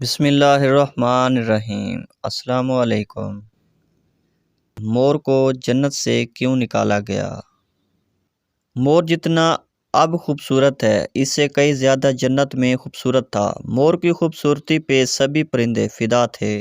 بسم اللہ الرحمن الرحیم۔ السلام علیکم۔ مور کو جنت سے کیوں نکالا گیا؟ مور جتنا اب خوبصورت ہے اس سے کئی زیادہ جنت میں خوبصورت تھا۔ مور کی خوبصورتی پہ سبھی پرندے فدا تھے۔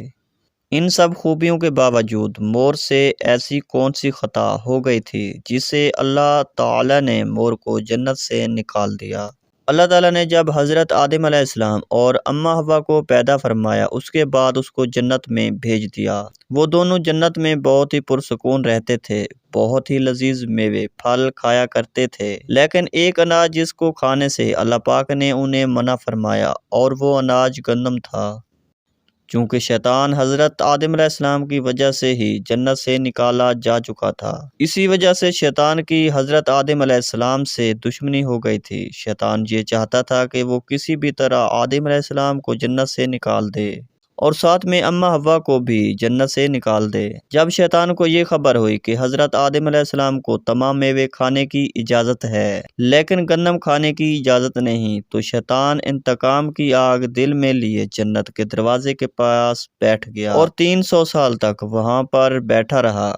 ان سب خوبیوں کے باوجود مور سے ایسی کون سی خطا ہو گئی تھی جس سے اللہ تعالی نے مور کو جنت سے نکال دیا؟ اللہ تعالیٰ نے جب حضرت آدم علیہ السلام اور اماں حوا کو پیدا فرمایا اس کے بعد اس کو جنت میں بھیج دیا۔ وہ دونوں جنت میں بہت ہی پرسکون رہتے تھے، بہت ہی لذیذ میوے پھل کھایا کرتے تھے، لیکن ایک اناج جس کو کھانے سے اللہ پاک نے انہیں منع فرمایا اور وہ اناج گندم تھا۔ چونکہ شیطان حضرت آدم علیہ السلام کی وجہ سے ہی جنت سے نکالا جا چکا تھا، اسی وجہ سے شیطان کی حضرت آدم علیہ السلام سے دشمنی ہو گئی تھی۔ شیطان یہ چاہتا تھا کہ وہ کسی بھی طرح آدم علیہ السلام کو جنت سے نکال دے اور ساتھ میں اماں حوا کو بھی جنت سے نکال دے۔ جب شیطان کو یہ خبر ہوئی کہ حضرت آدم علیہ السلام کو تمام میوے کھانے کی اجازت ہے لیکن گندم کھانے کی اجازت نہیں، تو شیطان انتقام کی آگ دل میں لیے جنت کے دروازے کے پاس بیٹھ گیا اور 300 سال تک وہاں پر بیٹھا رہا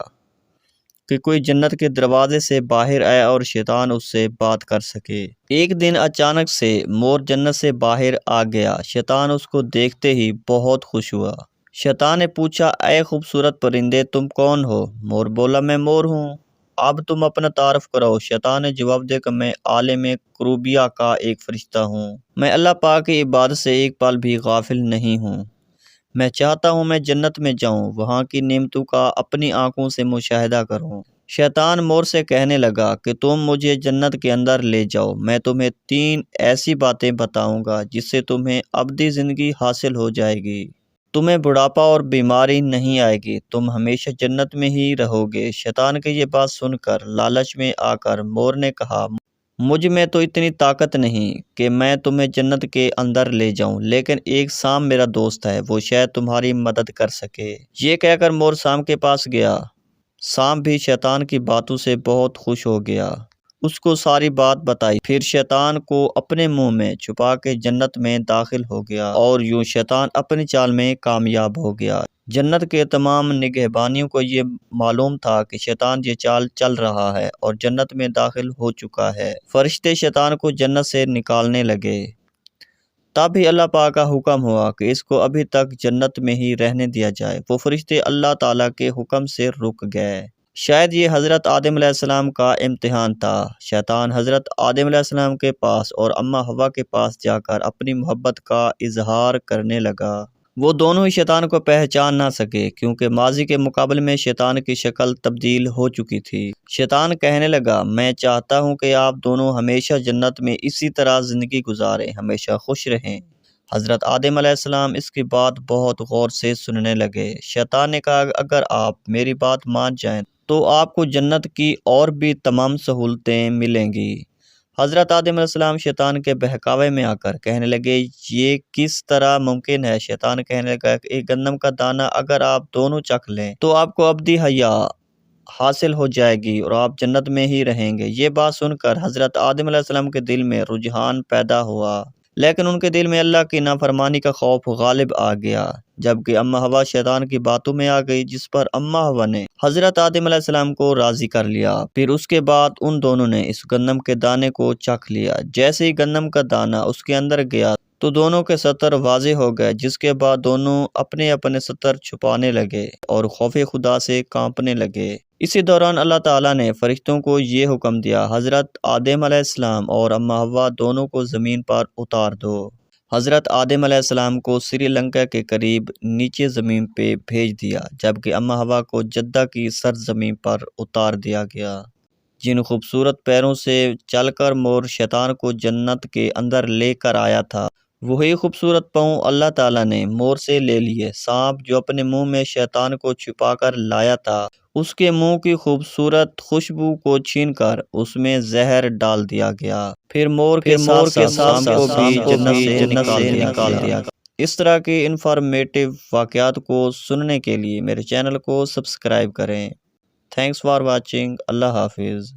کہ کوئی جنت کے دروازے سے باہر آئے اور شیطان اس سے بات کر سکے۔ ایک دن اچانک سے مور جنت سے باہر آ گیا۔ شیطان اس کو دیکھتے ہی بہت خوش ہوا۔ شیطان نے پوچھا، اے خوبصورت پرندے تم کون ہو؟ مور بولا، میں مور ہوں، اب تم اپنا تعارف کرو۔ شیطان نے جواب دیا کہ میں عالم کروبیہ کا ایک فرشتہ ہوں، میں اللہ پاک کی عبادت سے ایک پل بھی غافل نہیں ہوں، میں چاہتا ہوں میں جنت میں جاؤں، وہاں کی نعمتوں کا اپنی آنکھوں سے مشاہدہ کروں۔ شیطان مور سے کہنے لگا کہ تم مجھے جنت کے اندر لے جاؤ، میں تمہیں 3 ایسی باتیں بتاؤں گا جس سے تمہیں ابدی زندگی حاصل ہو جائے گی، تمہیں بڑھاپا اور بیماری نہیں آئے گی، تم ہمیشہ جنت میں ہی رہو گے۔ شیطان کی یہ بات سن کر لالچ میں آ کر مور نے کہا، مجھ میں تو اتنی طاقت نہیں کہ میں تمہیں جنت کے اندر لے جاؤں، لیکن ایک سام میرا دوست ہے، وہ شاید تمہاری مدد کر سکے۔ یہ کہہ کر مور سام کے پاس گیا۔ سام بھی شیطان کی باتوں سے بہت خوش ہو گیا، اس کو ساری بات بتائی، پھر شیطان کو اپنے منہ میں چھپا کے جنت میں داخل ہو گیا اور یوں شیطان اپنی چال میں کامیاب ہو گیا۔ جنت کے تمام نگہبانیوں کو یہ معلوم تھا کہ شیطان یہ چال چل رہا ہے اور جنت میں داخل ہو چکا ہے۔ فرشتے شیطان کو جنت سے نکالنے لگے، تب ہی اللہ پاک کا حکم ہوا کہ اس کو ابھی تک جنت میں ہی رہنے دیا جائے۔ وہ فرشتے اللہ تعالیٰ کے حکم سے رک گئے۔ شاید یہ حضرت آدم علیہ السلام کا امتحان تھا۔ شیطان حضرت آدم علیہ السلام کے پاس اور اماں حوا کے پاس جا کر اپنی محبت کا اظہار کرنے لگا۔ وہ دونوں ہی شیطان کو پہچان نہ سکے کیونکہ ماضی کے مقابلے میں شیطان کی شکل تبدیل ہو چکی تھی۔ شیطان کہنے لگا، میں چاہتا ہوں کہ آپ دونوں ہمیشہ جنت میں اسی طرح زندگی گزاریں، ہمیشہ خوش رہیں۔ حضرت آدم علیہ السلام اس کی بات بہت غور سے سننے لگے۔ شیطان نے کہا، اگر آپ میری بات مان جائیں تو آپ کو جنت کی اور بھی تمام سہولتیں ملیں گی۔ حضرت آدم علیہ السلام شیطان کے بہکاوے میں آ کر کہنے لگے، یہ کس طرح ممکن ہے؟ شیطان کہنے لگا، ایک گندم کا دانہ اگر آپ دونوں چکھ لیں تو آپ کو ابدی حیات حاصل ہو جائے گی اور آپ جنت میں ہی رہیں گے۔ یہ بات سن کر حضرت آدم علیہ السلام کے دل میں رجحان پیدا ہوا، لیکن ان کے دل میں اللہ کی نافرمانی کا خوف غالب آ گیا۔ جبکہ اماں حوا شیطان کی باتوں میں آ گئی، جس پر اماں حوا نے حضرت آدم علیہ السلام کو راضی کر لیا۔ پھر اس کے بعد ان دونوں نے اس گندم کے دانے کو چکھ لیا۔ جیسے ہی گندم کا دانہ اس کے اندر گیا تو دونوں کے ستر واضح ہو گئے، جس کے بعد دونوں اپنے اپنے ستر چھپانے لگے اور خوف خدا سے کانپنے لگے۔ اسی دوران اللہ تعالیٰ نے فرشتوں کو یہ حکم دیا، حضرت آدم علیہ السلام اور اماں حوا دونوں کو زمین پر اتار دو۔ حضرت آدم علیہ السلام کو سری لنکا کے قریب نیچے زمین پہ بھیج دیا، جبکہ اماں حوا کو جدہ کی سرزمین پر اتار دیا گیا۔ جن خوبصورت پیروں سے چل کر مور شیطان کو جنت کے اندر لے کر آیا تھا، وہی خوبصورت پاؤں اللہ تعالیٰ نے مور سے لے لیے۔ سانپ جو اپنے منہ میں شیطان کو چھپا کر لایا تھا، اس کے منہ کی خوبصورت خوشبو کو چھین کر اس میں زہر ڈال دیا گیا۔ پھر مور کے ساتھ سانپ کو بھی جنت سے نکال دیا۔ اس طرح کے انفارمیٹیو واقعات کو سننے کے لیے میرے چینل کو سبسکرائب کریں۔ Thanks for watching. اللہ حافظ۔